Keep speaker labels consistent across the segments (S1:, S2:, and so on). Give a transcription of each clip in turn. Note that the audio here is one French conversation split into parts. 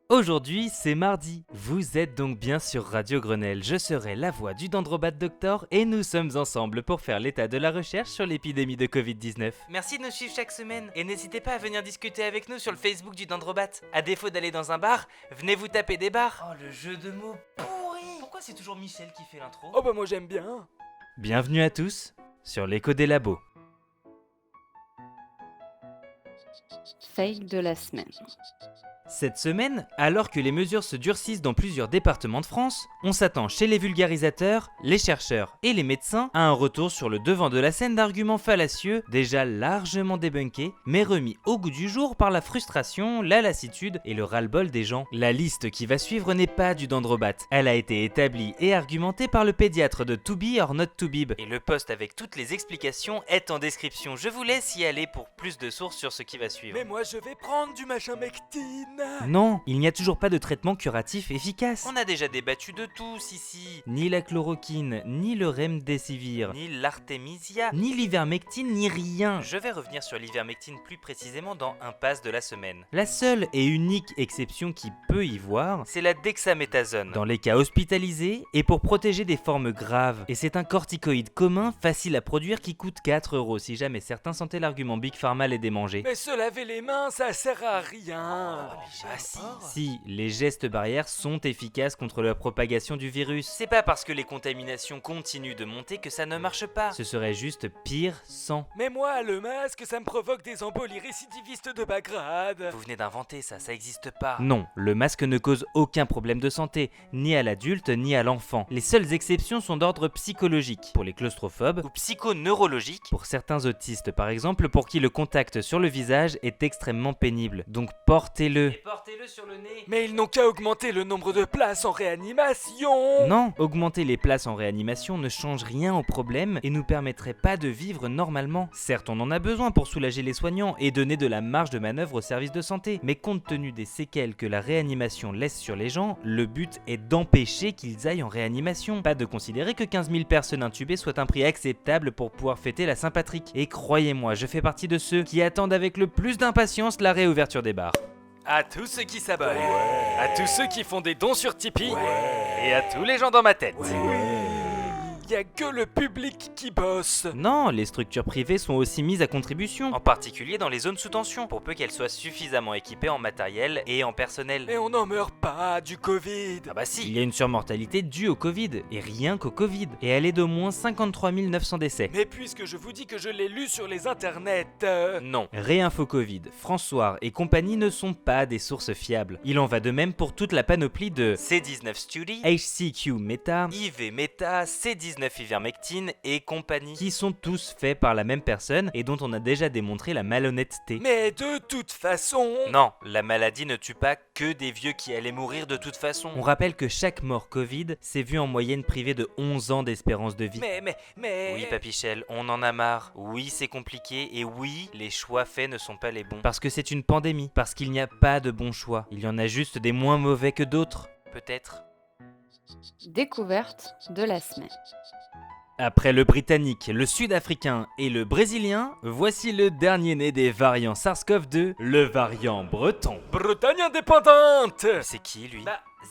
S1: Aujourd'hui, c'est mardi. Vous êtes donc bien sur Radio Grenelle. Je serai la voix du Dendrobat Doctor et nous sommes ensemble pour faire l'état de la recherche sur l'épidémie de Covid-19. Merci de nous suivre chaque semaine et n'hésitez pas à venir discuter avec nous sur le Facebook du Dendrobat. À défaut d'aller dans un bar, venez vous taper des bars. Oh, le jeu de mots pourri. Pourquoi c'est toujours Michel qui fait l'intro ?
S2: Oh bah moi j'aime bien.
S1: Bienvenue à tous sur l'écho des labos.
S3: Fail de la semaine.
S1: Cette semaine, alors que les mesures se durcissent dans plusieurs départements de France, on s'attend chez les vulgarisateurs, les chercheurs et les médecins à un retour sur le devant de la scène d'arguments fallacieux déjà largement débunkés, mais remis au goût du jour par la frustration, la lassitude et le ras-le-bol des gens. La liste qui va suivre n'est pas du Dendrobat. Elle a été établie et argumentée par le pédiatre de To Be or Not To Be, et le post avec toutes les explications est en description. Je vous laisse y aller pour plus de sources sur ce qui va suivre.
S2: Mais moi je vais prendre du machin mectine.
S1: Non, il n'y a toujours pas de traitement curatif efficace. On a déjà débattu de tous ici. Ni la chloroquine, ni le remdesivir, ni l'artémisia, ni l'ivermectine, ni rien. Je vais revenir sur l'ivermectine plus précisément dans un pass de la semaine. La seule et unique exception qui peut y voir, c'est la dexaméthasone. Dans les cas hospitalisés et pour protéger des formes graves. Et c'est un corticoïde commun, facile à produire, qui coûte 4€ si jamais certains sentaient l'argument Big Pharma les démanger.
S2: Mais se laver les mains ça sert à rien.
S1: Si, les gestes barrières sont efficaces contre la propagation du virus. C'est pas parce que les contaminations continuent de monter que ça ne marche pas. Ce serait juste pire sans.
S2: Mais moi le masque ça me provoque des embolies récidivistes de bas grade.
S1: Vous venez d'inventer ça existe pas. Non, le masque ne cause aucun problème de santé, ni à l'adulte ni à l'enfant. Les seules exceptions sont d'ordre psychologique, pour les claustrophobes, ou psychoneurologique, pour certains autistes par exemple, pour qui le contact sur le visage est extrêmement pénible. Donc portez-le. Et portez-le sur le nez.
S2: Mais ils n'ont qu'à augmenter le nombre de places en réanimation.
S1: Non, augmenter les places en réanimation ne change rien au problème et nous permettrait pas de vivre normalement. Certes, on en a besoin pour soulager les soignants et donner de la marge de manœuvre aux services de santé, mais compte tenu des séquelles que la réanimation laisse sur les gens, le but est d'empêcher qu'ils aillent en réanimation. Pas de considérer que 15 000 personnes intubées soit un prix acceptable pour pouvoir fêter la Saint-Patrick. Et croyez-moi, je fais partie de ceux qui attendent avec le plus d'impatience la réouverture des bars.
S2: À tous ceux qui s'abonnent, à tous ceux qui font des dons sur Tipeee,
S1: Et à tous les gens dans ma tête.
S2: y a que le public qui bosse.
S1: Non, les structures privées sont aussi mises à contribution, en particulier dans les zones sous tension, pour peu qu'elles soient suffisamment équipées en matériel et en personnel.
S2: Mais on n'en meurt pas du Covid.
S1: Ah bah si, il y a une surmortalité due au Covid, et rien qu'au Covid, et elle est d'au moins 53 900 décès.
S2: Mais puisque je vous dis que je l'ai lu sur les internets,
S1: Non, Réinfo Covid, François et compagnie ne sont pas des sources fiables. Il en va de même pour toute la panoplie de C19 Study, HCQ Meta, IV Meta, C19 Ivermectine et compagnie, qui sont tous faits par la même personne et dont on a déjà démontré la malhonnêteté.
S2: mais de toute façon...
S1: Non, la maladie ne tue pas que des vieux qui allaient mourir de toute façon. On rappelle que chaque mort Covid s'est vu en moyenne privée de 11 ans d'espérance de vie.
S2: Mais...
S1: Oui, Papichel, on en a marre. Oui, c'est compliqué et oui, les choix faits ne sont pas les bons. Parce que c'est une pandémie, parce qu'il n'y a pas de bons choix. Il y en a juste des moins mauvais que d'autres, peut-être.
S3: Découverte de la semaine.
S1: Après le britannique, le sud-africain et le brésilien, voici le dernier né des variants SARS-CoV-2, le variant breton.
S2: Bretagne indépendante.
S1: C'est qui lui ?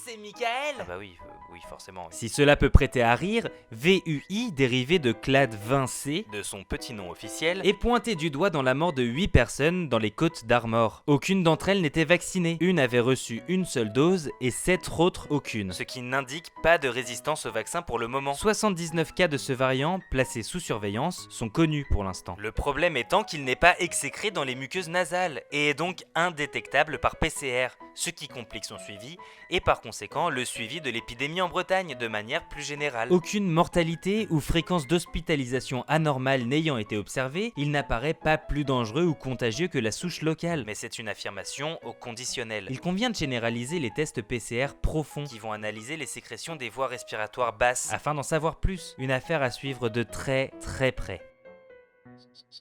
S2: C'est Michael.
S1: Ah bah oui, oui forcément. Si cela peut prêter à rire, VUI, dérivé de Clade 20C, de son petit nom officiel, est pointé du doigt dans la mort de 8 personnes dans les Côtes d'Armor. Aucune d'entre elles n'était vaccinée. Une avait reçu une seule dose et 7 autres aucune. Ce qui n'indique pas de résistance au vaccin pour le moment. 79 cas de ce variant, placés sous surveillance, sont connus pour l'instant. Le problème étant qu'il n'est pas exécré dans les muqueuses nasales et est donc indétectable par PCR, ce qui complique son suivi et par conséquent le suivi de l'épidémie en Bretagne de manière plus générale. Aucune mortalité ou fréquence d'hospitalisation anormale n'ayant été observée, il n'apparaît pas plus dangereux ou contagieux que la souche locale, mais c'est une affirmation au conditionnel. Il convient de généraliser les tests PCR profonds qui vont analyser les sécrétions des voies respiratoires basses afin d'en savoir plus. Une affaire à suivre de très près.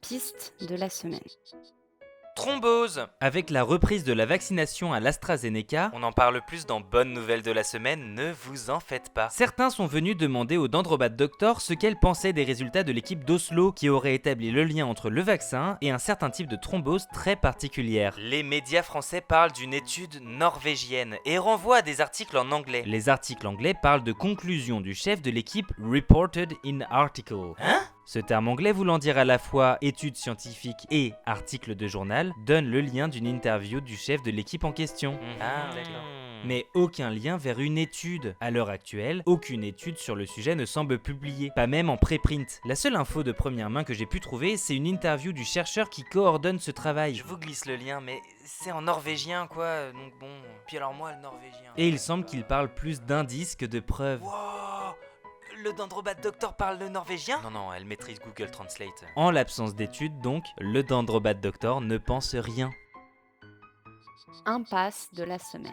S3: Piste de la semaine.
S1: Thrombose. Avec la reprise de la vaccination à l'AstraZeneca, on en parle plus dans Bonne Nouvelle de la semaine, ne vous en faites pas. Certains sont venus demander au Dendrobat Doctor ce qu'elle pensait des résultats de l'équipe d'Oslo qui aurait établi le lien entre le vaccin et un certain type de thrombose très particulière. Les médias français parlent d'une étude norvégienne et renvoient à des articles en anglais. Les articles anglais parlent de conclusions du chef de l'équipe Reported in Article. Ce terme anglais voulant dire à la fois étude scientifique et article de journal donne le lien d'une interview du chef de l'équipe en question. Mais aucun lien vers une étude. À l'heure actuelle, aucune étude sur le sujet ne semble publiée, pas même en préprint. La seule info de première main que j'ai pu trouver, c'est une interview du chercheur qui coordonne ce travail. Je vous glisse le lien, mais c'est en norvégien quoi, donc bon. Puis alors moi, le norvégien. Et il semble qu'il parle plus d'indices que de preuves. Wow. Le Dendrobat Doctor parle le norvégien ? Non, elle maîtrise Google Translate. En l'absence d'études, donc, le Dendrobat Doctor ne pense rien.
S3: Impasse de la semaine.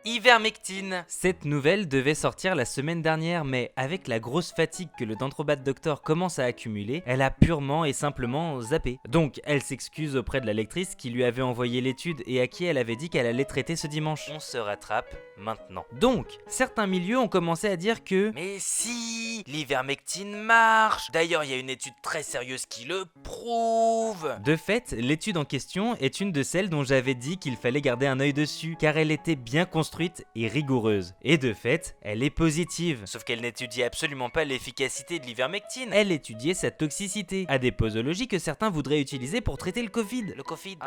S1: Ivermectine. Cette nouvelle devait sortir la semaine dernière, mais avec la grosse fatigue que le Dendrobat Doctor commence à accumuler, elle a purement et simplement zappé. Donc, elle s'excuse auprès de la lectrice qui lui avait envoyé l'étude et à qui elle avait dit qu'elle allait traiter ce dimanche. On se rattrape maintenant. Donc, certains milieux ont commencé à dire que mais si, l'ivermectine marche. D'ailleurs, il y a une étude très sérieuse qui le prouve. De fait, l'étude en question est une de celles dont j'avais dit qu'il fallait garder un œil dessus, car elle était bien construite et rigoureuse. Et de fait, elle est positive. Sauf qu'elle n'étudiait absolument pas l'efficacité de l'ivermectine. Elle étudiait sa toxicité, à des posologies que certains voudraient utiliser pour traiter le Covid. Le Covid,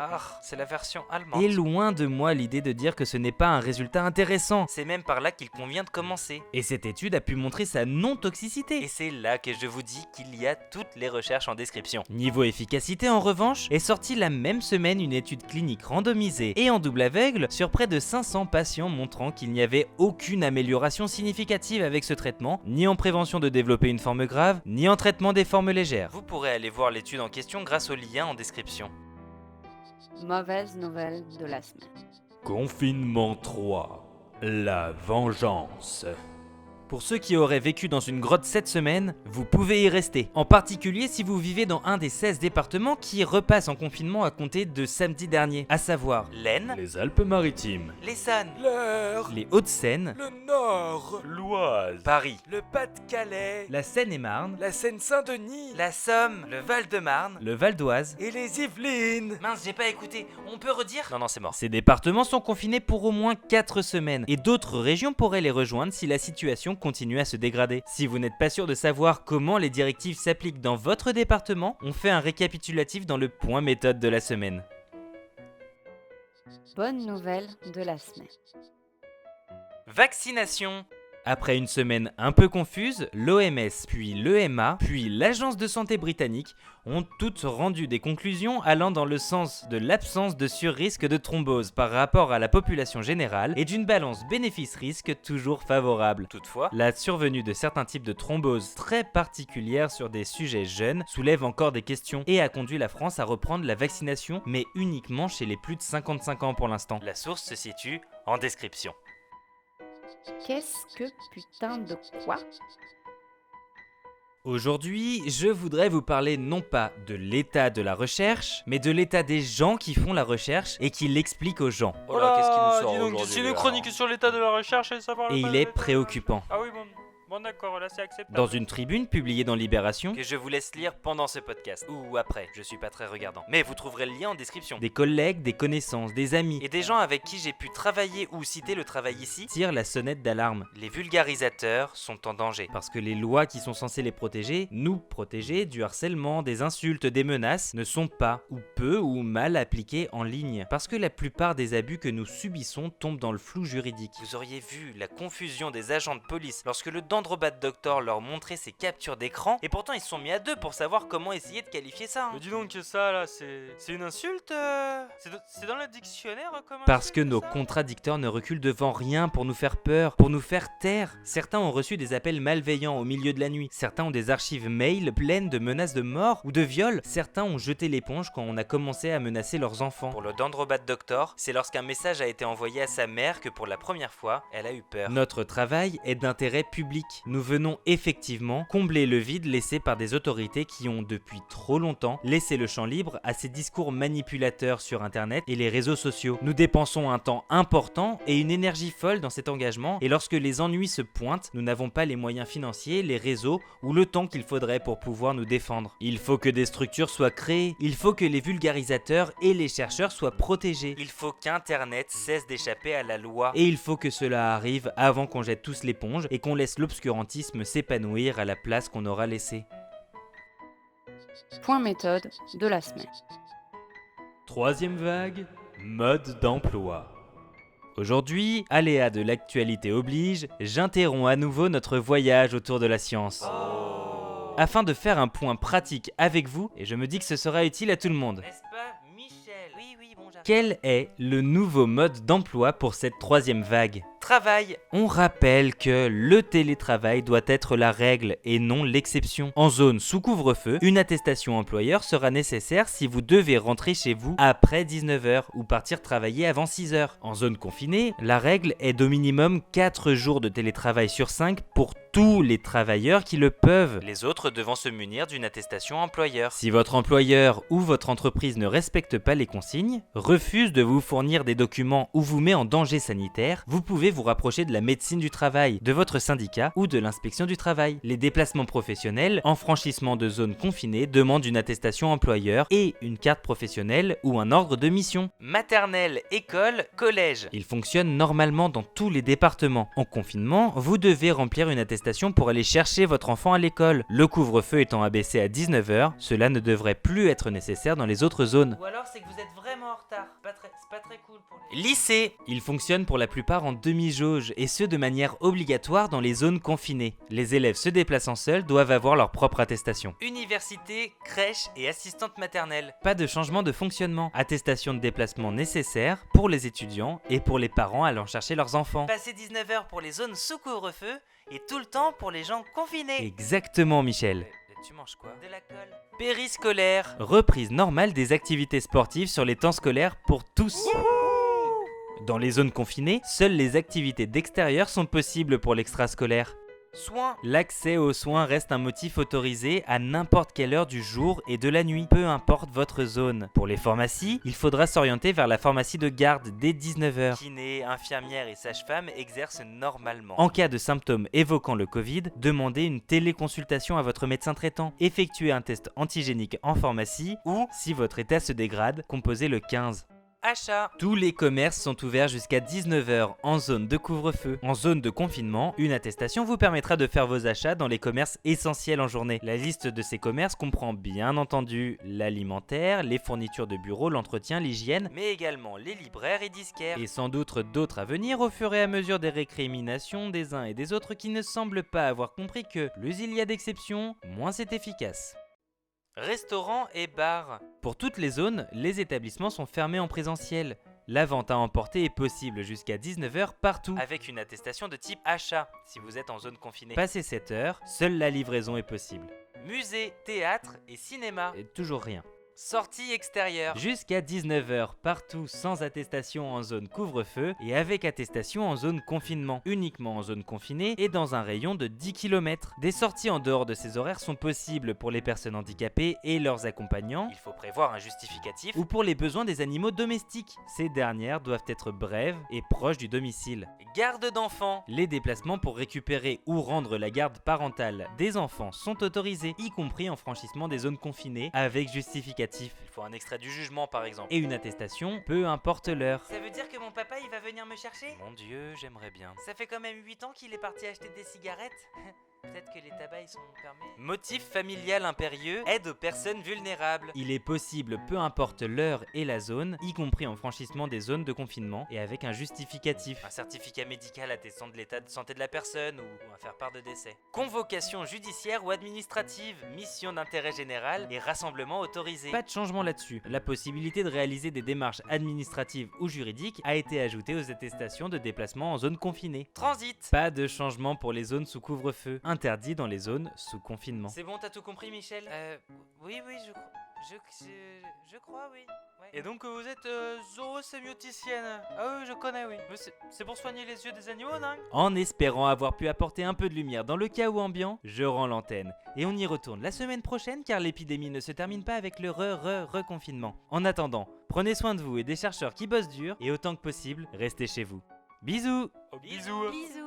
S1: c'est la version allemande. Et loin de moi l'idée de dire que ce n'est pas un résultat intéressant. C'est même par là qu'il convient de commencer. Et cette étude a pu montrer sa non-toxicité. Et c'est là que je vous dis qu'il y a toutes les recherches en description. Niveau efficacité, en revanche, est sortie la même semaine une étude clinique randomisée et en double aveugle sur près de 500 patients montrant qu'il n'y avait aucune amélioration significative avec ce traitement, ni en prévention de développer une forme grave, ni en traitement des formes légères. Vous pourrez aller voir l'étude en question grâce au lien en description.
S3: Mauvaise nouvelle de la semaine.
S4: Confinement 3. La vengeance.
S1: Pour ceux qui auraient vécu dans une grotte cette semaine, vous pouvez y rester. En particulier si vous vivez dans un des 16 départements qui repassent en confinement à compter de samedi dernier, à savoir l'Aisne,
S4: Les Alpes-Maritimes.
S1: l'Essonne,
S2: L'Eure,
S1: les Hauts-de-Seine,
S2: le Nord,
S4: L'Oise.
S1: Paris,
S2: le Pas-de-Calais,
S1: la Seine-et-Marne,
S2: la Seine-Saint-Denis
S1: la Somme, le Val-de-Marne, le Val d'Oise.
S2: et les Yvelines.
S1: Mince, j'ai pas écouté. On peut redire ? Non, c'est mort. Ces départements sont confinés pour au moins 4 semaines et d'autres régions pourraient les rejoindre si la situation continue à se dégrader. Si vous n'êtes pas sûr de savoir comment les directives s'appliquent dans votre département, on fait un récapitulatif dans le point méthode de la semaine.
S3: Bonne nouvelle de la semaine.
S1: Vaccination. Après une semaine un peu confuse, l'OMS, puis l'EMA, puis l'Agence de santé britannique ont toutes rendu des conclusions allant dans le sens de l'absence de surrisque de thrombose par rapport à la population générale et d'une balance bénéfice-risque toujours favorable. Toutefois, la survenue de certains types de thromboses très particulières sur des sujets jeunes soulève encore des questions et a conduit la France à reprendre la vaccination, mais uniquement chez les plus de 55 ans pour l'instant. La source se situe en description.
S3: Qu'est-ce que putain de quoi?
S1: Aujourd'hui, je voudrais vous parler non pas de l'état de la recherche, mais de l'état des gens qui font la recherche et qui l'expliquent aux gens.
S2: Oh là, qu'est-ce qui nous sort
S5: dis donc,
S2: aujourd'hui,
S5: c'est une
S2: là
S5: chronique sur l'état de la recherche et ça parle
S1: Et
S5: pas
S1: il
S5: de
S1: est
S5: l'état de la
S1: préoccupant.
S5: recherche. Ah oui, bon d'accord, là c'est acceptable.
S1: Dans une tribune publiée dans Libération, que je vous laisse lire pendant ce podcast, ou après, je suis pas très regardant. Mais vous trouverez le lien en description. Des collègues, des connaissances, des amis, et des gens avec qui j'ai pu travailler ou citer le travail ici, tirent la sonnette d'alarme. Les vulgarisateurs sont en danger, parce que les lois qui sont censées les protéger, nous protéger du harcèlement, des insultes, des menaces, ne sont pas, ou peu ou mal appliquées en ligne. Parce que la plupart des abus que nous subissons tombent dans le flou juridique. Vous auriez vu la confusion des agents de police lorsque le Dendrobat Doctor leur montrait ses captures d'écran, et pourtant ils se sont mis à deux pour savoir comment essayer de qualifier ça.
S5: Mais dis donc que ça là, c'est une insulte C'est dans le dictionnaire comme
S1: Parce
S5: insulte,
S1: que nos
S5: ça
S1: contradicteurs ne reculent devant rien pour nous faire peur, pour nous faire taire. Certains ont reçu des appels malveillants au milieu de la nuit. Certains ont des archives mail pleines de menaces de mort ou de viol. Certains ont jeté l'éponge quand on a commencé à menacer leurs enfants. Pour le Dendrobat Doctor, c'est lorsqu'un message a été envoyé à sa mère que pour la première fois, elle a eu peur. Notre travail est d'intérêt public. Nous venons effectivement combler le vide laissé par des autorités qui ont depuis trop longtemps laissé le champ libre à ces discours manipulateurs sur internet et les réseaux sociaux. Nous dépensons un temps important et une énergie folle dans cet engagement, et lorsque les ennuis se pointent, nous n'avons pas les moyens financiers, les réseaux ou le temps qu'il faudrait pour pouvoir nous défendre. Il faut que des structures soient créées, il faut que les vulgarisateurs et les chercheurs soient protégés, il faut qu'Internet cesse d'échapper à la loi, et il faut que cela arrive avant qu'on jette tous l'éponge et qu'on laisse l'obscurantisme s'épanouir à la place qu'on aura laissée.
S3: Point méthode de la semaine.
S4: Troisième vague, mode d'emploi.
S1: Aujourd'hui, aléa de l'actualité oblige, j'interromps à nouveau notre voyage autour de la science. Afin de faire un point pratique avec vous, et je me dis que ce sera utile à tout le monde.
S5: N'est-ce pas, Michel? Oui, bon, j'arrive.
S1: Quel est le nouveau mode d'emploi pour cette troisième vague ?
S5: Travail.
S1: On rappelle que le télétravail doit être la règle et non l'exception. En zone sous couvre-feu, une attestation employeur sera nécessaire si vous devez rentrer chez vous après 19h ou partir travailler avant 6h. En zone confinée, la règle est d'au minimum 4 jours de télétravail sur 5 pour tous les travailleurs qui le peuvent, les autres devant se munir d'une attestation employeur. Si votre employeur ou votre entreprise ne respecte pas les consignes, refuse de vous fournir des documents ou vous met en danger sanitaire, vous pouvez vous rapprocher de la médecine du travail, de votre syndicat ou de l'inspection du travail. Les déplacements professionnels en franchissement de zones confinées demandent une attestation employeur et une carte professionnelle ou un ordre de mission.
S5: Maternelle, école, collège.
S1: Il fonctionne normalement dans tous les départements. En confinement, vous devez remplir une attestation pour aller chercher votre enfant à l'école. Le couvre-feu étant abaissé à 19h, cela ne devrait plus être nécessaire dans les autres zones.
S5: Ou alors c'est que vous êtes vraiment en retard. C'est pas très cool pour les...
S1: Lycée. Il fonctionne pour la plupart en demi-jauge, et ce de manière obligatoire dans les zones confinées. Les élèves se déplaçant seuls doivent avoir leur propre attestation.
S5: Université, crèche et assistante maternelle.
S1: Pas de changement de fonctionnement. Attestation de déplacement nécessaire pour les étudiants et pour les parents allant chercher leurs enfants.
S5: Passer 19h pour les zones sous couvre-feu et tout le temps pour les gens confinés.
S1: Exactement, Michel.
S5: Tu manges quoi? De la colle. Périscolaire.
S1: Reprise normale des activités sportives sur les temps scolaires pour tous. Dans les zones confinées, seules les activités d'extérieur sont possibles pour l'extrascolaire.
S5: Soins.
S1: L'accès aux soins reste un motif autorisé à n'importe quelle heure du jour et de la nuit, peu importe votre zone. Pour les pharmacies, il faudra s'orienter vers la pharmacie de garde dès 19h.
S5: Kinés, infirmières et sages-femmes exercent normalement.
S1: En cas de symptômes évoquant le Covid, demandez une téléconsultation à votre médecin traitant. Effectuez un test antigénique en pharmacie ou, si votre état se dégrade, composez le 15.
S5: Achat.
S1: Tous les commerces sont ouverts jusqu'à 19h en zone de couvre-feu. En zone de confinement, une attestation vous permettra de faire vos achats dans les commerces essentiels en journée. La liste de ces commerces comprend bien entendu l'alimentaire, les fournitures de bureau, l'entretien, l'hygiène,
S5: mais également les libraires et disquaires.
S1: Et sans doute d'autres à venir au fur et à mesure des récriminations des uns et des autres qui ne semblent pas avoir compris que plus il y a d'exceptions, moins c'est efficace.
S5: Restaurants et bars.
S1: Pour toutes les zones, les établissements sont fermés en présentiel. La vente à emporter est possible jusqu'à 19h partout,
S5: avec une attestation de type achat, si vous êtes en zone confinée.
S1: Passé 7h, seule la livraison est possible.
S5: Musée, théâtre et cinéma.
S1: Et toujours rien.
S5: Sortie extérieure.
S1: Jusqu'à 19h partout sans attestation en zone couvre-feu et avec attestation en zone confinement. Uniquement en zone confinée et dans un rayon de 10 km. Des sorties en dehors de ces horaires sont possibles pour les personnes handicapées et leurs accompagnants.
S5: Il faut prévoir un justificatif.
S1: Ou pour les besoins des animaux domestiques. Ces dernières doivent être brèves et proches du domicile.
S5: Garde d'enfants.
S1: Les déplacements pour récupérer ou rendre la garde parentale des enfants sont autorisés, y compris en franchissement des zones confinées avec justificatif.
S5: Il faut un extrait du jugement par exemple.
S1: Et une attestation, peu importe l'heure.
S5: Ça veut dire que mon papa il va venir me chercher?
S1: Mon Dieu, j'aimerais bien.
S5: Ça fait quand même 8 ans qu'il est parti acheter des cigarettes. Peut-être que les tabacs ils sont permis. Motif familial impérieux, aide aux personnes vulnérables.
S1: Il est possible, peu importe l'heure et la zone, y compris en franchissement des zones de confinement et avec un justificatif.
S5: Un certificat médical attestant de l'état de santé de la personne ou un faire-part de décès. Convocation judiciaire ou administrative, mission d'intérêt général et rassemblement autorisé.
S1: Pas de changement là-dessus. La possibilité de réaliser des démarches administratives ou juridiques a été ajoutée aux attestations de déplacement en zone confinée.
S5: Transit.
S1: Pas de changement pour les zones sous couvre-feu. Interdit dans les zones sous confinement.
S5: C'est bon, t'as tout compris, Michel? Oui, Je crois, oui. Ouais.
S2: Et donc vous êtes zoosémioticienne. Ah oui, je connais, oui. Mais c'est pour soigner les yeux des animaux, non?
S1: En espérant avoir pu apporter un peu de lumière dans le chaos ambiant, je rends l'antenne. Et on y retourne la semaine prochaine car l'épidémie ne se termine pas avec le reconfinement. En attendant, prenez soin de vous et des chercheurs qui bossent dur et autant que possible, restez chez vous. Bisous!
S2: Oh, bisous.
S3: Bisous.